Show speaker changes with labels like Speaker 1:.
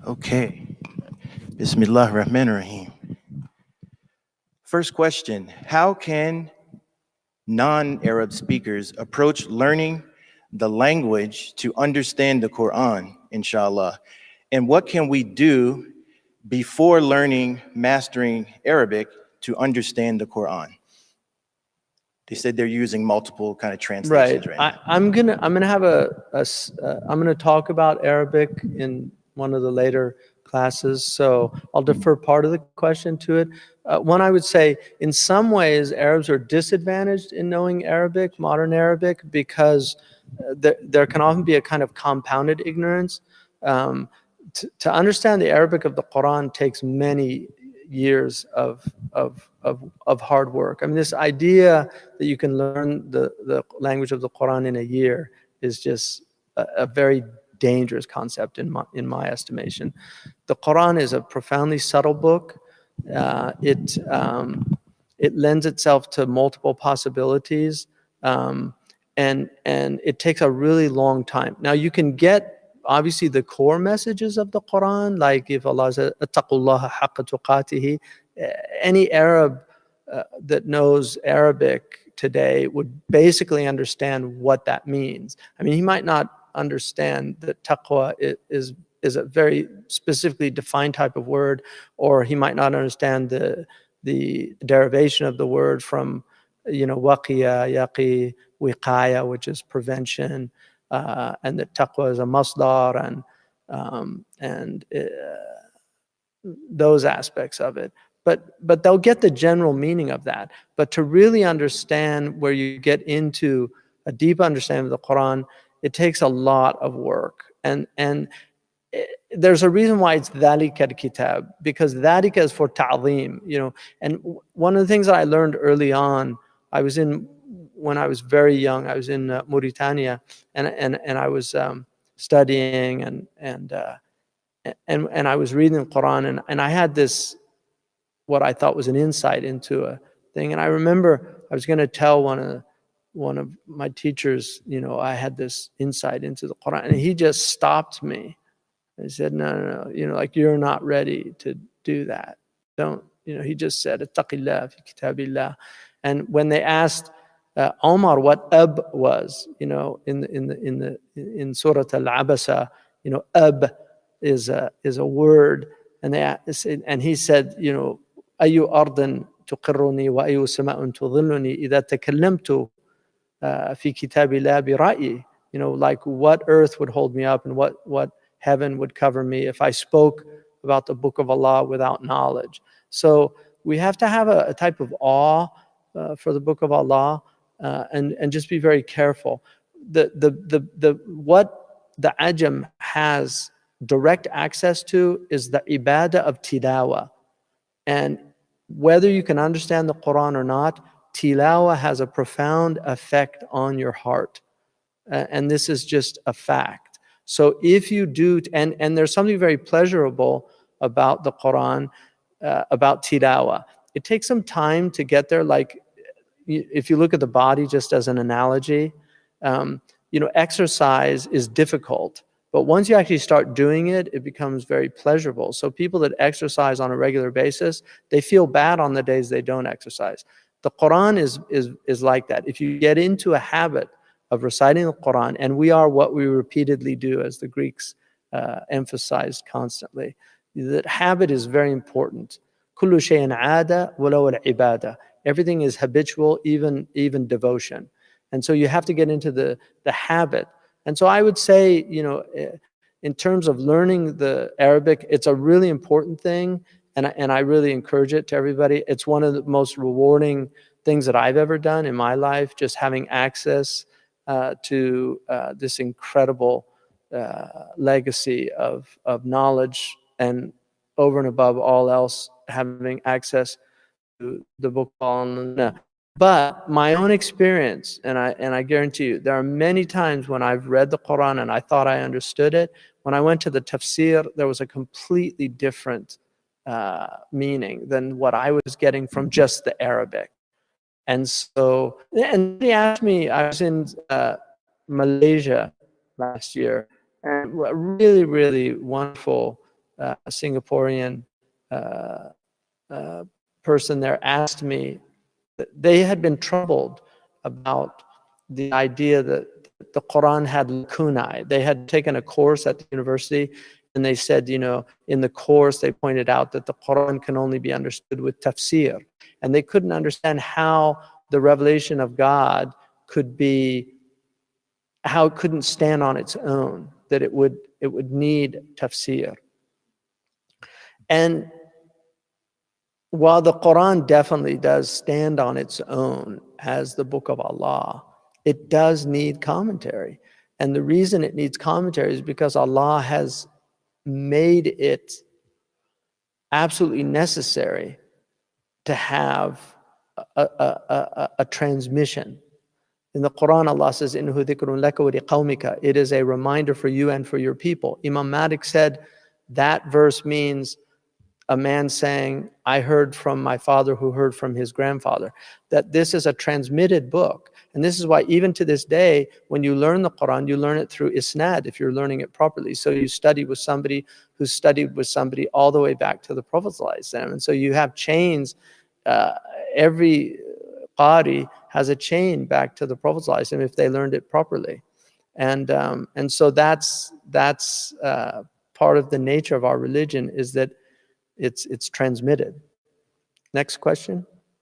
Speaker 1: Okay. Bismillah ar-Rahman ar-Rahim. First question: how can non-Arab speakers approach learning the language to understand the Quran, inshallah? And what can we do before learning, mastering Arabic to understand the Quran? They said they're using multiple kind of
Speaker 2: Right.
Speaker 1: translations right now.
Speaker 2: I'm gonna have I'm gonna talk about Arabic in one of the later classes, so I'll defer part of the question to it. One, I would say, in some ways, Arabs are disadvantaged in knowing Arabic, modern Arabic, because there can often be a kind of compounded ignorance. To understand the Arabic of the Quran takes many years of hard work. I mean, this idea that you can learn the language of the Quran in a year is just a very dangerous concept in my estimation. The Quran is a profoundly subtle book. It lends itself to multiple possibilities, and it takes a really long time. Now, you can get obviously the core messages of the Quran, like if Allah says "Attaqullaha haqqa tuqatihi," any Arab that knows Arabic today would basically understand what that means. I mean, he might not understand that taqwa is a very specifically defined type of word, or he might not understand the derivation of the word from, waqiya, yaqi, wiqaya, which is prevention, and that taqwa is a masdar, and those aspects of it. But they'll get the general meaning of that. But to really understand, where you get into a deep understanding of the Quran, it takes a lot of work. And there's a reason why it's dhalika al-kitab, because dhalika is for ta'zeem, And one of the things that I learned early on, when I was very young, I was in Mauritania, and I was studying, and I was reading the Quran, and I had this, what I thought was an insight into a thing. And I remember I was going to tell one of my teachers, I had this insight into the Quran, and he just stopped me. He said, no, like, you're not ready to do that. Don't, he just said, "Ittaqillah fi kitabillah." And when they asked Omar what ab was, in Surah Al-Abasa, ab is a word, and he said, أي أرض تقرني وأي سماء تظلني إذا تكلمت في كتاب الله برأيي. Like, what earth would hold me up, and what heaven would cover me if I spoke about the book of Allah without knowledge. So we have to have a type of awe for the book of Allah, and just be very careful. What the Ajam has direct access to is the ibadah of tilawa. And whether you can understand the Quran or not, tilawa has a profound effect on your heart. And this is just a fact. So if you do, and there's something very pleasurable about the Quran, about tilawa. It takes some time to get there. Like, if you look at the body just as an analogy, exercise is difficult. But once you actually start doing it, it becomes very pleasurable. So people that exercise on a regular basis, they feel bad on the days they don't exercise. The Quran is like that. If you get into a habit of reciting the Quran, and we are what we repeatedly do, as the Greeks emphasized constantly, that habit is very important. Kullu shay'in 'ada walau al-ibada. Everything is habitual, even devotion. And so you have to get into the habit. And so I would say, in terms of learning the Arabic, it's a really important thing, and I really encourage it to everybody. It's one of the most rewarding things that I've ever done in my life, just having access to this incredible legacy of knowledge, and over and above all else, having access to the book on. But my own experience, and I guarantee you, there are many times when I've read the Quran and I thought I understood it. When I went to the tafsir, there was a completely different meaning than what I was getting from just the Arabic. And so, and he asked me, I was in Malaysia last year, and a really, really wonderful a Singaporean person there asked me, they had been troubled about the idea that the Quran had lacunae. They had taken a course at the university, and they said, in the course, they pointed out that the Quran can only be understood with tafsir. And they couldn't understand how the revelation of God how it couldn't stand on its own, that it would need tafsir. And while the Quran definitely does stand on its own as the book of Allah, it does need commentary. And the reason it needs commentary is because Allah has made it absolutely necessary to have a transmission. In the Quran, Allah says, "Innahu dhikrun laka wa liqawmika." It is a reminder for you and for your people. Imam Malik said that verse means a man saying, I heard from my father who heard from his grandfather. That this is a transmitted book. And this is why even to this day, when you learn the Quran, you learn it through isnad if you're learning it properly. So you study with somebody who studied with somebody all the way back to the Prophet ﷺ. And so you have chains. Every qari has a chain back to the Prophet ﷺ if they learned it properly. And so that's part of the nature of our religion, is that it's transmitted. Next question.